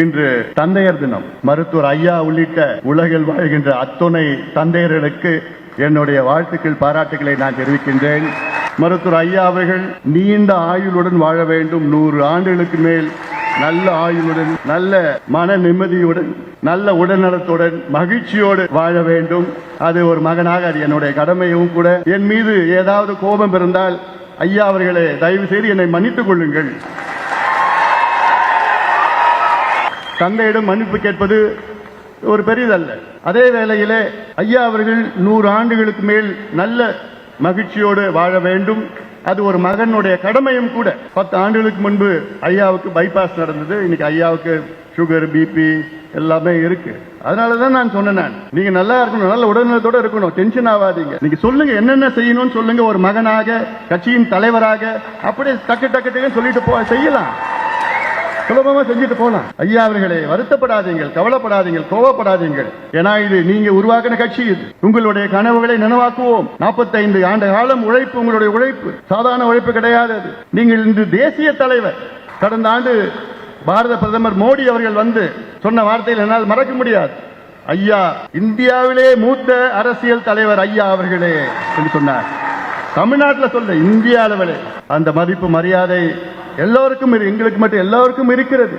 இன்று தந்தையர் தினம். மருத்துவர் ஐயா உள்ளிட்ட உலகில் வாழ்கின்ற அத்துணை தந்தையர்களுக்கு என்னுடைய வாழ்த்துக்கள், பாராட்டுகளை நான் தெரிவிக்கின்றேன். மருத்துவர் ஐயா அவர்கள் நீண்ட ஆயுளுடன் வாழ வேண்டும். 100 ஆண்டுகளுக்கு மேல் நல்ல ஆயுளுடன், நல்ல மன நிம்மதியுடன், நல்ல உடல்நலத்துடன், மகிழ்ச்சியோடு வாழ வேண்டும். அது ஒரு மகனாக அது என்னுடைய கடமையும் கூட. என் மீது ஏதாவது கோபம் இருந்தால் ஐயா அவர்களே, தயவு செய்து என்னை மன்னித்துக் கொள்ளுங்கள். தந்தையிடம் மன்னிப்பு கேட்பது ஒரு பெரிதல்ல. அதே வேளையிலே ஐயா அவர்கள் 100 ஆண்டுகளுக்கு மேல் நல்ல மகிழ்ச்சியோடு வாழ வேண்டும். அது ஒரு மகனுடைய கடமையும் கூட. 10 ஆண்டுகளுக்கு முன்பு ஐயாவுக்கு பைபாஸ் நடந்தது. இன்னைக்கு ஐயாவுக்கு சுகர், பிபி எல்லாமே இருக்கு. அதனாலதான் நான் சொன்னேன், நீங்க நல்லா இருக்கணும், நல்ல உடல்நலத்தோட இருக்கணும், டென்ஷன் ஆகாதீங்க. நீங்க சொல்லுங்க, என்னென்ன செய்யணும்னு சொல்லுங்க. ஒரு மகனாக, கட்சியின் தலைவராக அப்படியே டக்கு டக்கு டக்குன்னு சொல்லிட்டு செய்யலாம், சுலபமா செஞ்சுட்டு போலாம். ஐயா அவர்களே, வருத்தப்படாதீங்கள், கவலைப்படாதீங்கள், கோவப்படாதீங்கள். ஏன்னா இது நீங்க உருவாக்கின கட்சி. இது உங்களுடைய கனவுகளை நினைவாக்குவோம். 45 ஆண்டு காலம் உழைப்பு, உங்களுடைய உழைப்பு சாதாரண உழைப்பு கிடையாது. நீங்கள் இன்று தேசிய தலைவர். கடந்த ஆண்டு பாரத பிரதமர் மோடி அவர்கள் வந்து சொன்ன வார்த்தையில் என்னால் மறக்க முடியாது. ஐயா இந்தியாவிலே மூத்த அரசியல் தலைவர் ஐயா அவர்களே என்று சொன்னார். தமிழ்நாட்டில் சொல்ல, இந்திய அளவிலே அந்த மதிப்பு மரியாதை எல்லோருக்கும், எங்களுக்கு மட்டும் எல்லோருக்கும் இருக்கிறது.